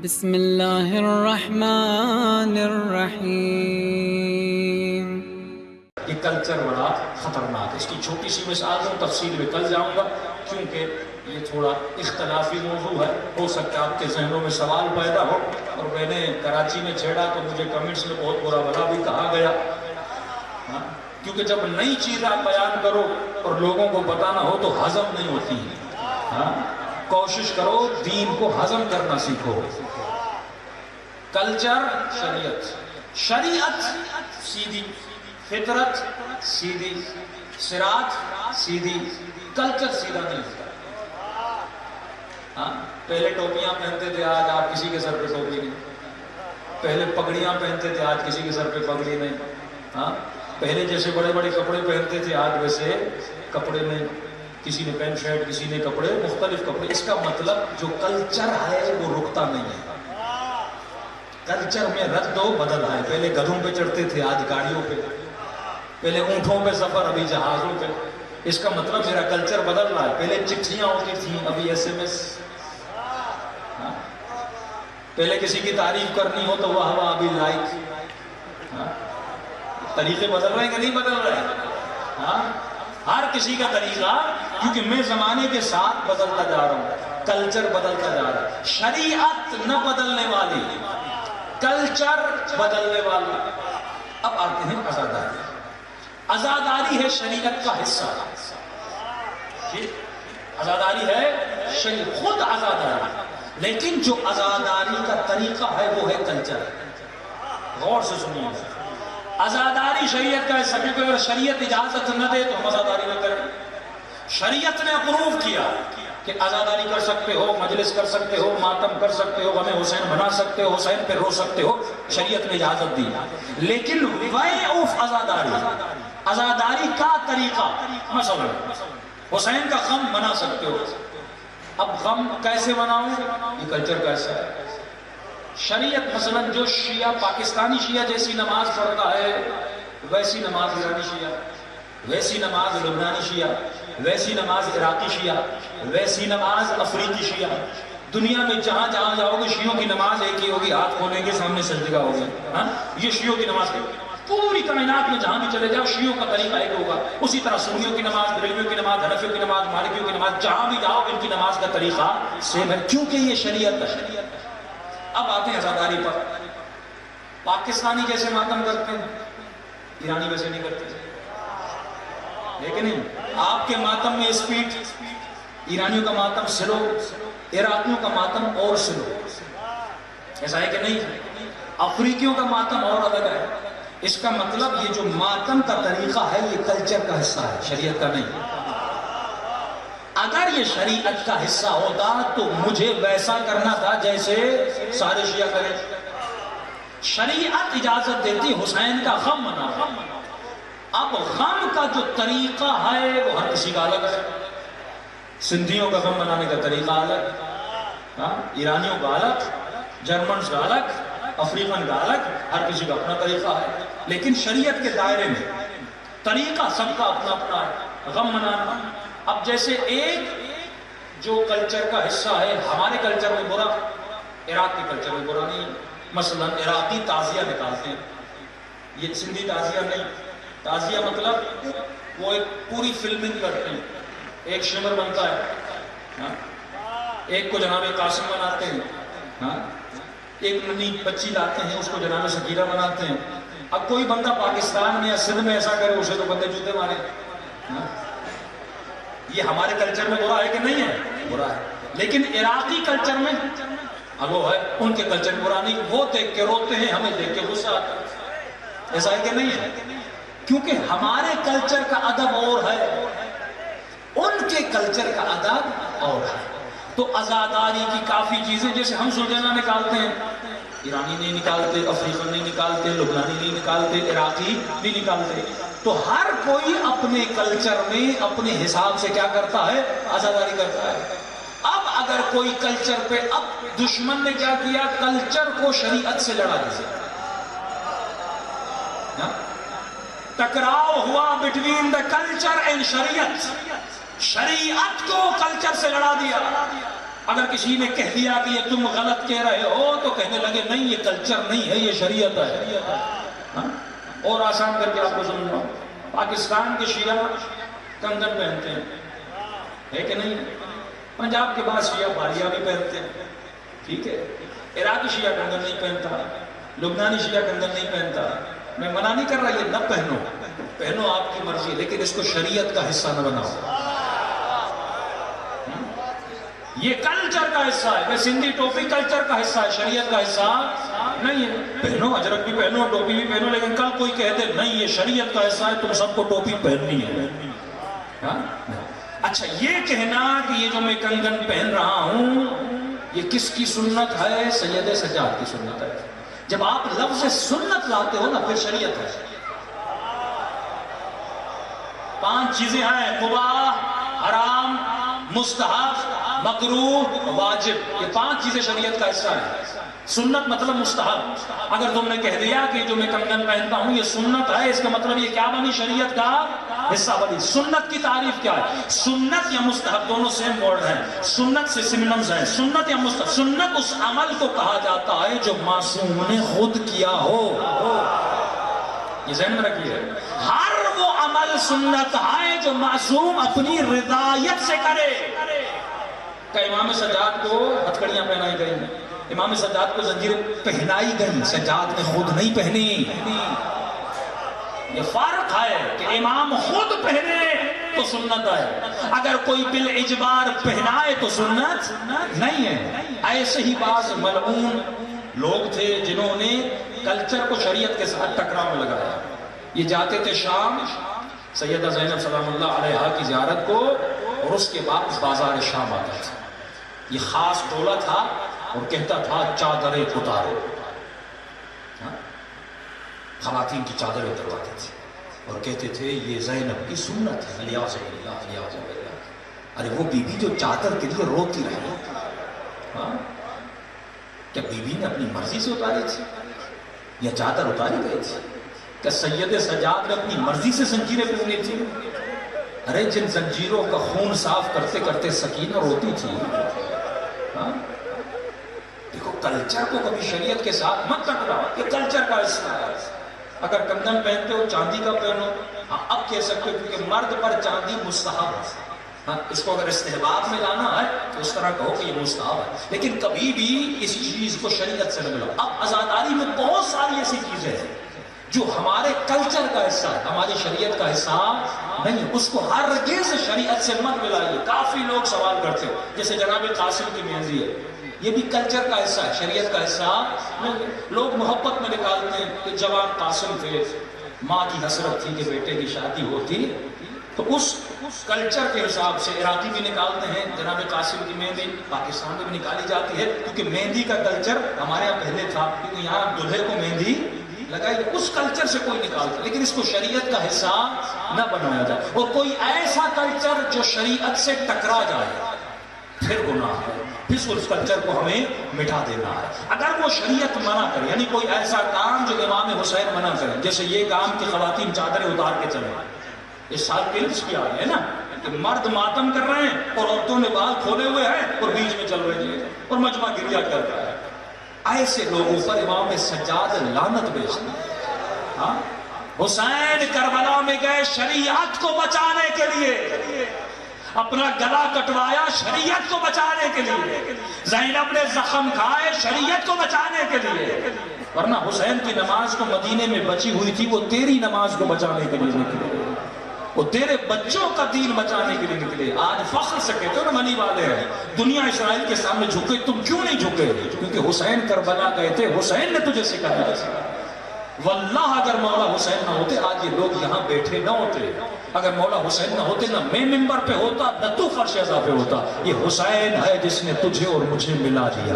بسم اللہ الرحمن الرحیم۔ یہ کلچر بڑا خطرناک ہے۔ اس کی چھوٹی سی مثال دوں، تفصیل میں کل جاؤں گا کیونکہ یہ تھوڑا اختلافی موضوع ہے، ہو سکتا ہے آپ کے ذہنوں میں سوال پیدا ہو، اور میں نے کراچی میں چھیڑا تو مجھے کمنٹس میں بہت برا بھلا بھی کہا گیا، کیونکہ جب نئی چیز آپ بیان کرو اور لوگوں کو بتانا ہو تو ہضم نہیں ہوتی ہے۔ کوشش کرو دین کو ہضم کرنا سیکھو۔ کلچر شریعت، شریعت سیدھی، فطرت سیدھی، صراط سیدھی، کلچر سیدھا نہیں ہوتا۔ پہلے ٹوپیاں پہنتے تھے، آج آپ کسی کے سر پہ ٹوپی نہیں۔ پہلے پگڑیاں پہنتے تھے، آج کسی کے سر پہ پگڑی نہیں۔ پہلے جیسے بڑے بڑے کپڑے پہنتے تھے، آج ویسے کپڑے نہیں۔ کسی نے پینٹ شرٹ، کسی نے کپڑے، مختلف کپڑے۔ اس کا مطلب جو کلچر ہے وہ رکتا نہیں ہے۔ کلچر میں رد و بدل ہے۔ پہلے گدھوں پہ چڑھتے تھے، آج گاڑیوں پہ۔ پہلے اونٹوں پہ سفر، ابھی جہازوں پہ۔ اس کا مطلب میرا کلچر بدل رہا ہے۔ پہلے چٹھیاں ہوتی تھیں، ابھی SMS۔ پہلے کسی کی تعریف کرنی ہو تو واہ واہ، ابھی لائک۔ طریقے بدل رہے ہیں کہ نہیں بدل رہے ہیں؟ ہر کسی کا طریقہ، کیونکہ میں زمانے کے ساتھ بدلتا جا رہا ہوں، کلچر بدلتا جا رہا ہے۔ شریعت نہ بدلنے والی، کلچر بدلنے والا۔ اب آتے ہیں عزاداری۔ عزاداری ہے شریعت کا حصہ۔ عزاداری ہے شریعت، خود عزاداری، لیکن جو عزاداری کا طریقہ ہے وہ ہے کلچر۔ غور سے سنیے، عزاداری شریعت کا حصہ، کیونکہ اگر شریعت اجازت نہ دے تو ہم عزاداری نہ کریں۔ شریعت نے اپروو کیا کہ عزاداری کر سکتے ہو، مجلس کر سکتے ہو، ماتم کر سکتے ہو، غم حسین بنا سکتے ہو، حسین پہ رو سکتے ہو، شریعت نے اجازت دی۔ لیکن وے آف عزاداری، عزاداری کا طریقہ، مثلا حسین کا غم بنا سکتے ہو۔ اب غم کیسے مناؤں؟ یہ کلچر کیسا ہے؟ شریعت مثلا جو شیعہ، پاکستانی شیعہ جیسی نماز پڑھتا ہے ویسی نماز ایرانی شیعہ، ویسی نماز لبنانی شیعہ، ویسی نماز عراقی شیعہ، ویسی نماز افریقی شیعہ۔ دنیا میں جہاں جہاں جاؤ گے شیعوں کی نماز ایک ہی ہوگی، ہاتھ کھولیں گے سامنے سجدہ ہوگا۔ یہ شیعوں کی نماز ہے۔ پوری کائنات میں جہاں بھی چلے جاؤ شیعوں کا طریقہ ایک ہوگا۔ اسی طرح سنیوں کی نماز، بریلویوں کی نماز، حنفیوں کی نماز، مالکیوں کی نماز، جہاں بھی جاؤ ان کی نماز کا طریقہ سیم ہے، کیونکہ یہ شریعت ہے۔ اب آتے ہیں عزاداری پر۔ پاکستانی جیسے ماتم کرتے ہیں، ایرانی ویسے نہیں کرتے، لیکن آپ کے ماتم میں اسپیڈ، ایرانیوں کا ماتم سلو، عراقیوں کا ماتم اور سلو، ایسا ہے کہ نہیں؟ افریقیوں کا ماتم اور الگ ہے۔ اس کا مطلب یہ جو ماتم کا طریقہ ہے یہ کلچر کا حصہ ہے، شریعت کا نہیں۔ اگر یہ شریعت کا حصہ ہوتا تو مجھے ویسا کرنا تھا جیسے سارے شیعہ کریں۔ شریعت اجازت دیتی حسین کا غم مناؤ۔ اب غم کا جو طریقہ ہے وہ ہر کسی کا الگ ہے۔ سندھیوں کا غم منانے کا طریقہ الگ، ایرانیوں کا الگ، جرمنز کا الگ، افریقن کا الگ، ہر کسی کا اپنا طریقہ ہے۔ لیکن شریعت کے دائرے میں طریقہ سب کا اپنا اپنا ہے غم منانا۔ اب جیسے ایک جو کلچر کا حصہ ہے ہمارے کلچر میں برا، عراق کے کلچر میں برا نہیں۔ مثلا عراقی تعزیہ نکالتے ہیں، یہ سندھی تعزیہ نہیں۔ تعزیہ مطلب وہ ایک پوری فلمنگ کرتے ہیں، ایک شمر بنتا ہے، ایک کو جناب قاسم بناتے ہیں، ایک ننھی بچی لاتے ہیں اس کو جناب شکیرہ بناتے ہیں۔ اب کوئی بندہ پاکستان میں یا سندھ میں ایسا کرے اسے تو بندے جوتے مارے۔ یہ ہمارے کلچر میں برا ہے کہ نہیں ہے؟ برا ہے۔ لیکن عراقی کلچر میں وہ ہے، ان کے کلچر میں برا نہیں۔ وہ دیکھ کے روتے ہیں، ہمیں دیکھ کے غصہ آتا ہے، ایسا ہے کہ نہیں ہے؟ کیونکہ ہمارے کلچر کا ادب اور ہے، ان کے کلچر کا ادب اور ہے۔ تو عزاداری کی کافی چیزیں، جیسے ہم سلجھانا نکالتے ہیں، ایرانی نہیں نکالتے، افریقن نہیں نکالتے، لبنانی نہیں نکالتے، عراقی نہیں نکالتے۔ تو ہر کوئی اپنے کلچر میں اپنے حساب سے کیا کرتا ہے؟ عزاداری کرتا ہے۔ اب اگر کوئی کلچر پہ، اب دشمن نے کیا کیا؟ کلچر کو شریعت سے لڑا دیا، ٹکراؤ ہوا بٹوین دا کلچر اینڈ شریعت۔ شریعت کو کلچر سے لڑا دیا۔ اگر کسی نے کہہ دیا کہ یہ تم غلط کہہ رہے ہو تو کہنے لگے نہیں یہ کلچر نہیں ہے، یہ شریعت ہے. ہاں؟ اور آسان کر کے آپ کو سمجھاؤں، پاکستان کے شیعہ کنگن پہنتے ہیں، ہے کہ نہیں؟ پنجاب کے بعد شیعہ بالیاں بھی پہنتے ہیں، ٹھیک ہے. عراقی شیعہ کنگن نہیں پہنتا، لبنانی شیعہ کنگن نہیں پہنتا. میں منع نہیں کر رہا یہ نہ پہنو، پہنو آپ کی مرضی، لیکن اس کو شریعت کا حصہ نہ بناؤ. یہ کلچر کا حصہ ہے. کہ سندھی ٹوپی کلچر کا حصہ ہے، شریعت کا حصہ نہیں ہے. پہنو، اجرک بھی پہنو، ٹوپی بھی پہنو، لیکن کل کوئی کہہ دے نہیں یہ شریعت کا حصہ ہے، تم سب کو ٹوپی پہننی ہے. اچھا یہ کہنا کہ یہ جو میں کنگن پہن رہا ہوں یہ کس کی سنت ہے؟ سید سجاد کی سنت ہے. جب آپ لفظ سنت لاتے ہو نا پھر شریعت ہے. 5 چیزیں ہیں: مباح، حرام، مستحب، مکروہ، واجب. یہ 5 چیزیں شریعت کا حصہ ہیں. سنت مطلب مستحب. اگر تم نے کہہ دیا کہ جو میں کنگن پہنتا ہوں یہ سنت ہے، اس کا مطلب یہ کیا بنی؟ شریعت کا حصہ بنی. سنت کی تعریف کیا ہے؟ سنت یا مستحب دونوں سیم ورڈ ہیں، سنت سے سنونمز ہیں. سنت یا مستحب، سنت اس عمل کو کہا جاتا ہے جو معصوم نے خود کیا ہو. یہ ذہن میں رکھیے، ہر وہ عمل سنت ہے جو معصوم اپنی رضایت سے کرے. کہ امام سجاد کو ہتھکڑیاں پہنائی گئی، امام سجاد کو زنجیریں پہنائی گئی، سجاد نے خود نہیں پہنی. یہ فرق ہے کہ امام خود پہنے تو سنت ہے، اگر کوئی بالاجبار پہنائے تو سنت نہیں ہے. ایسے ہی بعض ملعون لوگ تھے جنہوں نے کلچر کو شریعت کے ساتھ ٹکراؤ میں لگایا. یہ جاتے تھے شام سیدہ زینب سلام اللہ علیہا کی زیارت کو، اور اس کے بعد بازار شام آتا تھا. یہ خاص ٹولہ تھا اور کہتا تھا چادریں اتارو. خواتین کی چادریں اترواتے تھے اور کہتے تھے یہ زینب کی سنت ہے. الیاذ باللہ، الیاذ باللہ. ارے وہ بی بی جو چادر کے لیے روتی رہی، کیا بی بی نے اپنی مرضی سے اتاری تھی یا چادر اتاری گئی تھی؟ کیا سید سجاد نے اپنی مرضی سے زنجیریں پہنی تھی؟ ارے جن زنجیروں کا خون صاف کرتے کرتے سکینہ روتی تھی. دیکھو کلچر کو کبھی شریعت کے ساتھ مت ٹکراؤ، یہ کلچر کا حصہ ہے. اگر کنگن پہنتے ہو چاندی کا پہنو، ہاں اب کہہ سکتے ہو کیونکہ مرد پر چاندی مستحب ہے. ہاں اس کو اگر استحباب میں لانا ہے تو اس طرح کہو کہ یہ مستحب ہے، لیکن کبھی بھی اس چیز کو شریعت سے نہ ملاؤ. اب عزاداری میں بہت ساری ایسی چیزیں ہیں جو ہمارے کلچر کا حصہ ہے، ہماری شریعت کا حصہ نہیں. اس کو ہرگز شریعت سے مت ملائیے. کافی لوگ سوال کرتے ہو، جیسے جناب قاسم کی مہندی ہے، یہ بھی کلچر کا حصہ ہے، شریعت کا حصہ نہیں. لوگ محبت میں نکالتے ہیں کہ جوان قاسم تھے، ماں کی حسرت تھی کہ بیٹے کی شادی ہوتی، تو اس کلچر کے حساب سے عراقی بھی نکالتے ہیں. جناب قاسم کی مہندی پاکستان میں بھی نکالی جاتی ہے کیونکہ مہندی کا کلچر ہمارے یہاں پہلے تھا، کیونکہ یہاں دلہے کو مہندی لگائی. اس کلچر سے کوئی نکالتا، لیکن اس کو شریعت کا حصہ نہ بنایا جائے. اور کوئی ایسا کلچر جو شریعت سے ٹکرا جائے پھر گناہ ہے، پھر اس کلچر کو ہمیں مٹا دینا ہے. اگر وہ شریعت منع کرے، یعنی کوئی ایسا کام جو امام حسین منع کرے، جیسے یہ کام کہ خواتین چادریں اتار کے چلیں. اس سال پرنٹس کی آ رہی ہے نا کہ مرد ماتم کر رہے ہیں اور عورتوں نے بال کھولے ہوئے ہیں اور بیچ میں چل رہے ہیں اور مجمع گریا کر رہا ہے. ایسے لوگوں پر امام سجاد لعنت بھیجنا. حسین کربلا میں گئے شریعت کو بچانے کے لیے، اپنا گلا کٹوایا شریعت کو بچانے کے لیے، زینب نے زخم کھائے شریعت کو بچانے کے لیے. ورنہ حسین کی نماز کو مدینے میں بچی ہوئی تھی، وہ تیری نماز کو بچانے کے لیے نکلے، وہ تیرے بچوں کا دین بچانے کے لیے نکلے. آج فخر سے کہتے ہو نا منی والے ہیں، دنیا اسرائیل کے سامنے جھکے، تم کیوں نہیں جھکے؟ کیونکہ حسین کربلا گئے تھے، حسین نے تجھے سکھایا. واللہ اگر مولا حسین نہ ہوتے آج یہ لوگ یہاں بیٹھے نہ ہوتے. اگر مولا حسین نہ ہوتے نہ میں منبر پہ ہوتا نہ تو فرش عزا پہ ہوتا. یہ حسین ہے جس نے تجھے اور مجھے ملا دیا.